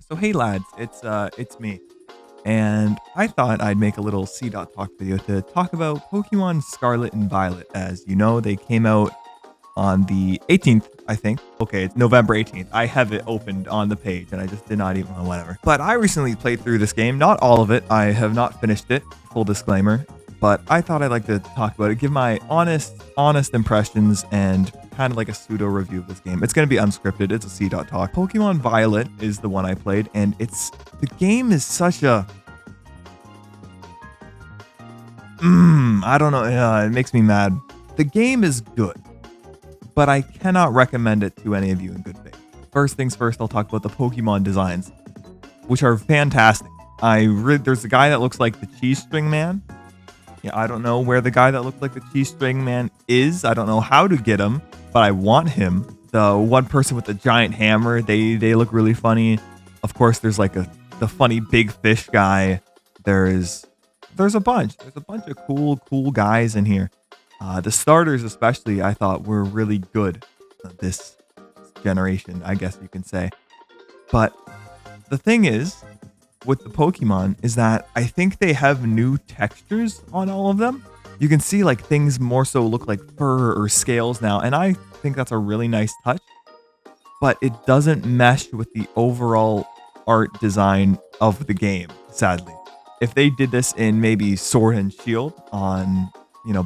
So hey lads, it's me, and I thought I'd make a little c.talk video to talk about Pokemon Scarlet and Violet. As you know, they came out on the 18th, I think. Okay, it's November 18th. I have it opened on the page, and I just did not even whatever. But I recently played through this game, not all of it. I have not finished it. Full disclaimer. But I thought I'd like to talk about it, give my honest impressions, and kind of like a pseudo review of this game. It's going to be unscripted. It's a c.talk. Pokemon Violet is the one I played, and the game is such a I don't know. It makes me mad. The game is good, but I cannot recommend it to any of you in good faith. First things first, I'll talk about the Pokemon designs, which are fantastic. There's a guy that looks like the Cheese String Man. Yeah, I don't know where the guy that looked like the Cheese String Man is. I don't know how to get him, but I want him. The one person with the giant hammer, they look really funny. Of course, there's like the funny big fish guy. There's a bunch. There's a bunch of cool guys in here. The starters especially, I thought were really good this generation, I guess you can say. But the thing is, with the Pokemon, is that I think they have new textures on all of them. You can see like things more so look like fur or scales now, and I think that's a really nice touch. But it doesn't mesh with the overall art design of the game, sadly. If they did this in maybe Sword and Shield on,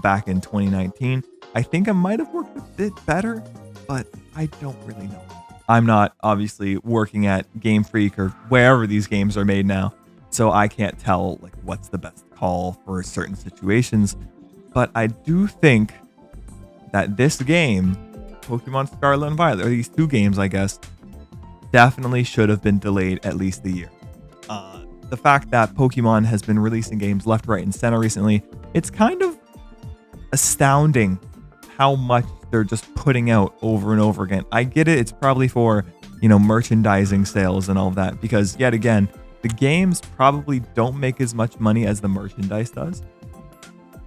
back in 2019, I think it might have worked a bit better, but I don't really know. I'm not obviously working at Game Freak or wherever these games are made now, so I can't tell like what's the best call for certain situations. But I do think that this game, Pokemon Scarlet and Violet, or these two games, I guess, definitely should have been delayed at least a year. The fact that Pokemon has been releasing games left, right, and center recently, it's kind of astounding how much they're just putting out over and over again. I get it. It's probably for, merchandising sales and all of that, because yet again, the games probably don't make as much money as the merchandise does.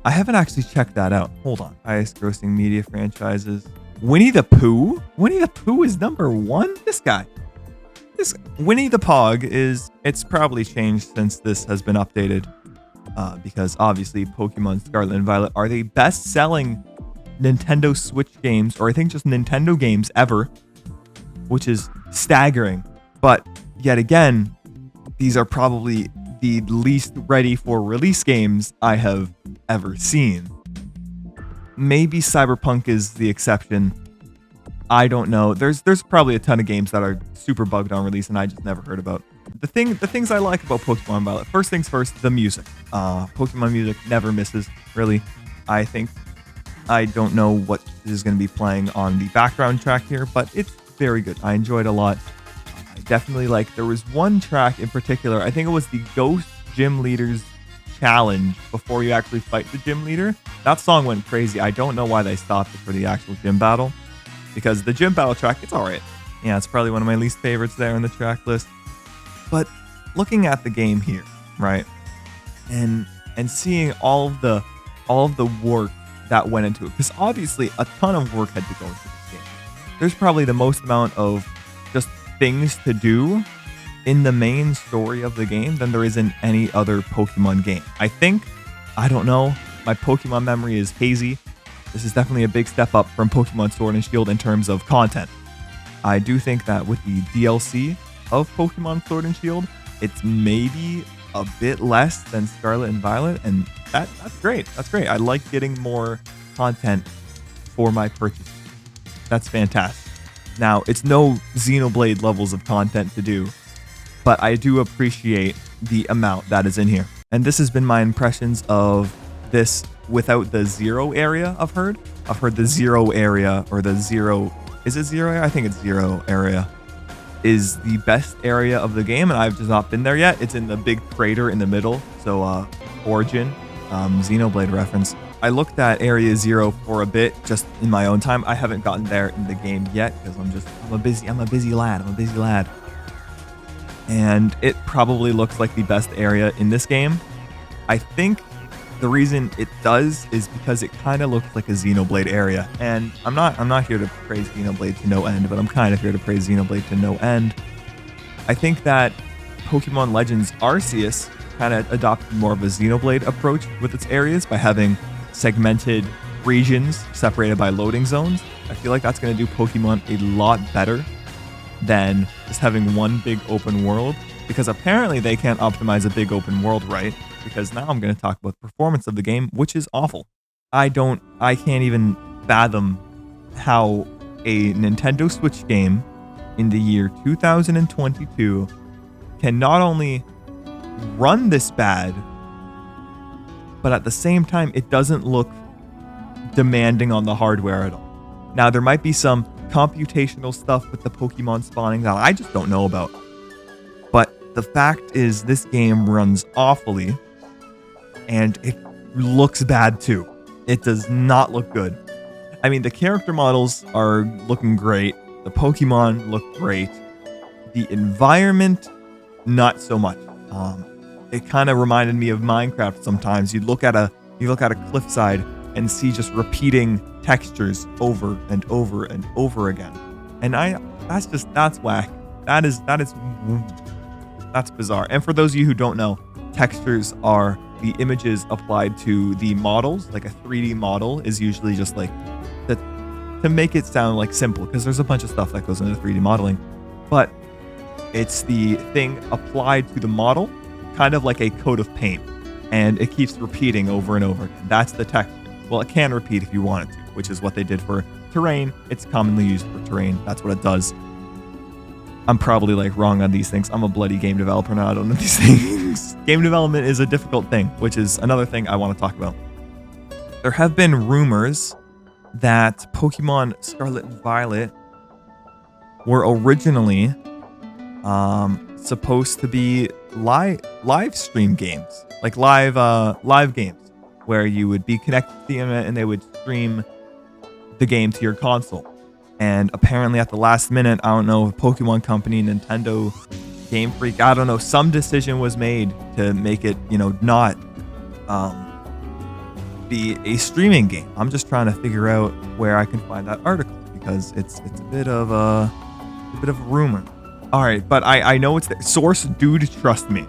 I haven't actually checked that out. Hold on. Highest grossing media franchises. Winnie the Pooh? Winnie the Pooh is number one? This Winnie the Pog it's probably changed since this has been updated. Because obviously Pokemon Scarlet and Violet are the best-selling Nintendo Switch games, or I think just Nintendo games ever, which is staggering. But yet again, these are probably the least ready for release games I have ever seen. Maybe Cyberpunk is the exception. I don't know. There's probably a ton of games that are super bugged on release and I just never heard about. The things I like about Pokemon Violet. First things first, the music. Pokemon music never misses, really. I don't know what is going to be playing on the background track here, but it's very good. I enjoyed it a lot. I definitely there was one track in particular. I think it was the Ghost Gym Leader's challenge before you actually fight the gym leader. That song went crazy. I don't know why they stopped it for the actual gym battle, because the gym battle track, it's all right. Yeah, it's probably one of my least favorites there on the track list. But looking at the game here, right, and seeing all of the work that went into it, because obviously a ton of work had to go into this game. There's probably the most amount of just things to do in the main story of the game than there is in any other Pokemon game. I don't know, my Pokemon memory is hazy. This is definitely a big step up from Pokemon Sword and Shield in terms of content. I do think that with the DLC of Pokemon Sword and Shield, it's maybe a bit less than Scarlet and Violet, and that's great. That's great. I like getting more content for my purchase. That's fantastic. Now, it's no Xenoblade levels of content to do, but I do appreciate the amount that is in here. And this has been my impressions of this without the Zero area. I've heard the Zero area, or the Zero, is it Zero area? I think it's Zero area, is the best area of the game, and I've just not been there yet. It's in the big crater in the middle, so Origin, Xenoblade reference. I looked at Area Zero for a bit, just in my own time. I haven't gotten there in the game yet, because I'm a busy lad. And it probably looks like the best area in this game. I think the reason it does is because it kind of looks like a Xenoblade area. And I'm not here to praise Xenoblade to no end, but I'm kind of here to praise Xenoblade to no end. I think that Pokemon Legends Arceus kind of adopted more of a Xenoblade approach with its areas by having segmented regions separated by loading zones. I feel like that's going to do Pokemon a lot better than just having one big open world, because apparently they can't optimize a big open world right, because now I'm going to talk about the performance of the game, which is awful. I can't even fathom how a Nintendo Switch game in the year 2022 can not only run this bad, but at the same time, it doesn't look demanding on the hardware at all. Now, there might be some computational stuff with the Pokemon spawning that I just don't know about. But the fact is, this game runs awfully, and it looks bad too. It does not look good. I mean, the character models are looking great. The Pokemon look great. The environment, not so much. It kind of reminded me of Minecraft sometimes. You look at a cliffside and see just repeating textures over and over and over again. And that's whack. That's bizarre. And for those of you who don't know, textures are the images applied to the models. Like a 3D model is usually just like to make it sound like simple, because there's a bunch of stuff that goes into 3D modeling, but it's the thing applied to the model, kind of like a coat of paint, and it keeps repeating over and over again. That's the texture. Well, it can repeat if you want it to, which is what they did for terrain. It's commonly used for terrain. That's what it does. I'm probably like wrong on these things. I'm a bloody game developer now. I don't know these things. Game development is a difficult thing, which is another thing I want to talk about. There have been rumors that Pokemon Scarlet and Violet were originally supposed to be live stream games, like live games, where you would be connected to the internet and they would stream the game to your console. And apparently at the last minute, I don't know, Pokemon Company, Nintendo, Game Freak, I don't know, some decision was made to make it, not be a streaming game. I'm just trying to figure out where I can find that article, because it's a bit of a rumor. All right, but I know it's the source, dude. Trust me.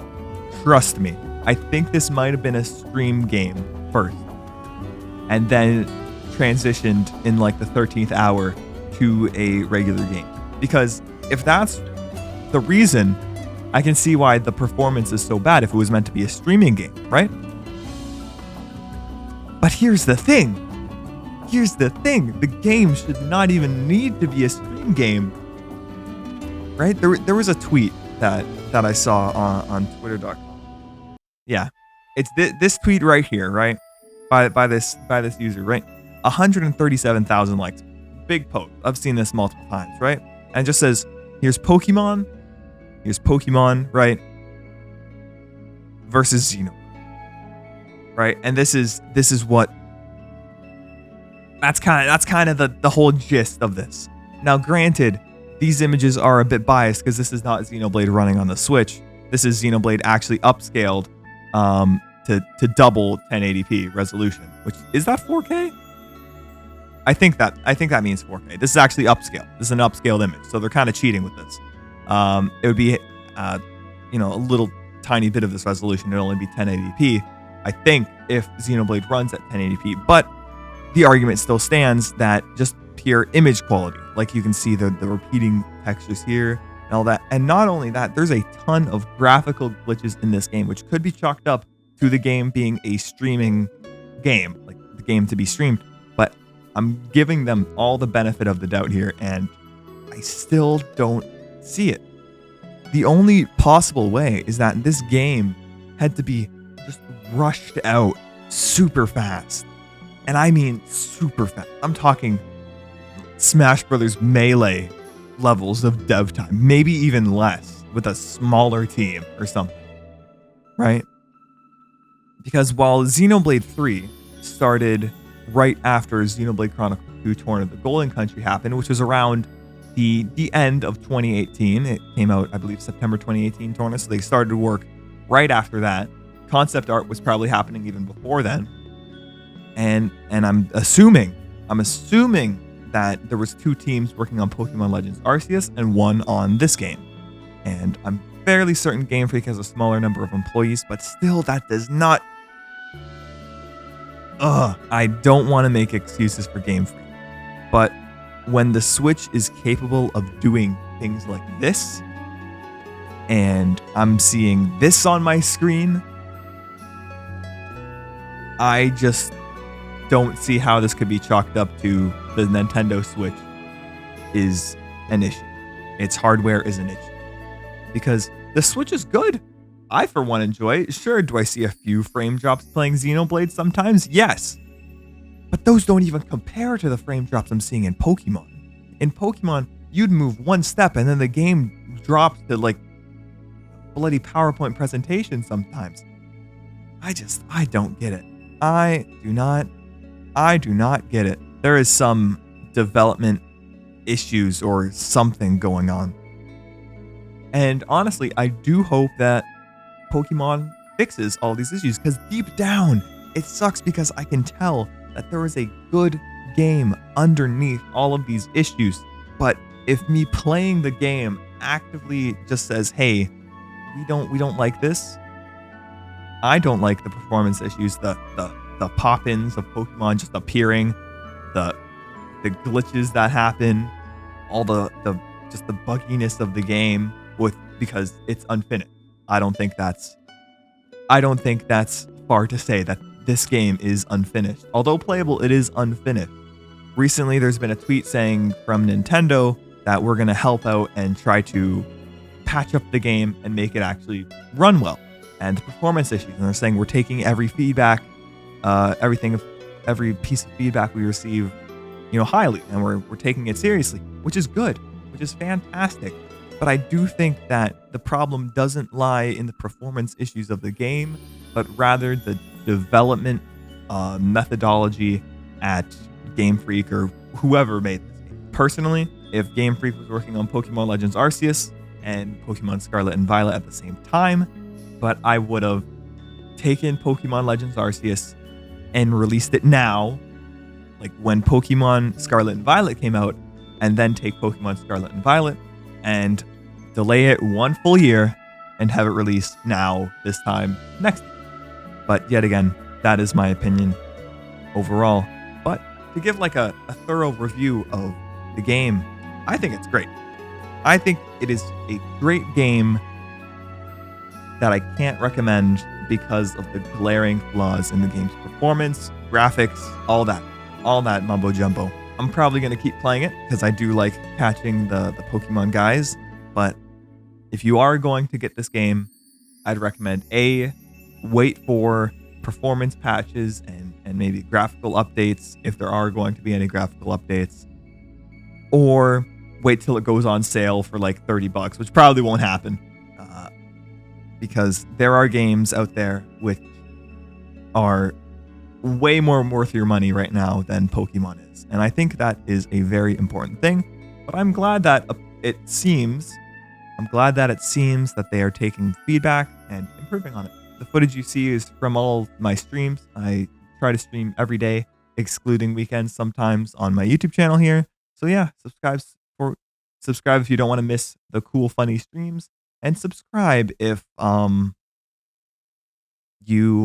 I think this might have been a stream game first, and then transitioned in like the 13th hour to a regular game. Because if that's the reason, I can see why the performance is so bad if it was meant to be a streaming game, right? But here's the thing. The game should not even need to be a stream game, right? There was a tweet that I saw on Twitter.com. Yeah, it's this tweet right here, right? By this user, right? 137,000 likes. Big post. I've seen this multiple times, right? And it just says, here's Pokemon, right? Versus Xenoblade. Right? And this is what that's kind of the whole gist of this. Now, granted, these images are a bit biased because this is not Xenoblade running on the Switch. This is Xenoblade actually upscaled to double 1080p resolution, which is that 4K? I think that means 4K. This is actually upscaled. This is an upscaled image, so they're kind of cheating with this. It would be a little tiny bit of this resolution. It'd only be 1080p. I think if Xenoblade runs at 1080p, but the argument still stands that just pure image quality, like you can see the repeating textures here and all that. And not only that, there's a ton of graphical glitches in this game, which could be chalked up to the game being a streaming game, like the game to be streamed. But I'm giving them all the benefit of the doubt here, and I still don't see it. The only possible way is that this game had to be just rushed out super fast. And I mean super fast. I'm talking Smash Brothers Melee levels of dev time, maybe even less with a smaller team or something, right? Because while Xenoblade 3 started right after Xenoblade Chronicles 2 Torn of the Golden Country happened, which was around the end of 2018. It came out, I believe, September 2018, Torna, so they started work right after that. Concept art was probably happening even before then. And I'm assuming that there was two teams working on Pokemon Legends Arceus and one on this game. And I'm fairly certain Game Freak has a smaller number of employees, but still, that does not. I don't want to make excuses for Game Freak, but when the Switch is capable of doing things like this, and I'm seeing this on my screen, I just don't see how this could be chalked up to the Nintendo Switch is an issue. Its hardware is an issue. Because the Switch is good. I, for one, enjoy it. Sure, do I see a few frame drops playing Xenoblade sometimes? Yes. But those don't even compare to the frame drops I'm seeing in Pokemon. In Pokemon, you'd move one step and then the game drops to like a bloody PowerPoint presentation sometimes. I don't get it. I do not get it. There is some development issues or something going on. And honestly, I do hope that Pokemon fixes all these issues, because deep down, it sucks because I can tell that there is a good game underneath all of these issues. But if me playing the game actively just says, hey, we don't like this. I don't like the performance issues, the pop-ins of Pokemon just appearing, the glitches that happen, all the just the bugginess of the game because it's unfinished. I don't think that's far to say that this game is unfinished. Although playable, it is unfinished. Recently, there's been a tweet saying from Nintendo that we're going to help out and try to patch up the game and make it actually run well. And the performance issues, and they're saying we're taking every feedback, every piece of feedback we receive, highly, and we're taking it seriously, which is good, which is fantastic. But I do think that the problem doesn't lie in the performance issues of the game, but rather the development methodology at Game Freak or whoever made this game. Personally, if Game Freak was working on Pokemon Legends Arceus and Pokemon Scarlet and Violet at the same time, but I would have taken Pokemon Legends Arceus and released it now, like when Pokemon Scarlet and Violet came out, and then take Pokemon Scarlet and Violet and delay it 1 full year and have it released now, this time next year. But yet again, that is my opinion overall. But to give like a thorough review of the game, I think it's great. I think it is a great game that I can't recommend because of the glaring flaws in the game's performance, graphics, all that mumbo jumbo. I'm probably going to keep playing it because I do like catching the Pokemon guys. But if you are going to get this game, I'd recommend wait for performance patches and maybe graphical updates if there are going to be any graphical updates, or wait till it goes on sale for like $30, which probably won't happen because there are games out there which are way more worth your money right now than Pokemon is. And I think that is a very important thing. But I'm glad that it seems that they are taking feedback and improving on it. The footage you see is from all my streams. I try to stream every day, excluding weekends sometimes on my YouTube channel here. So yeah, subscribe if you don't want to miss the cool, funny streams, and subscribe if you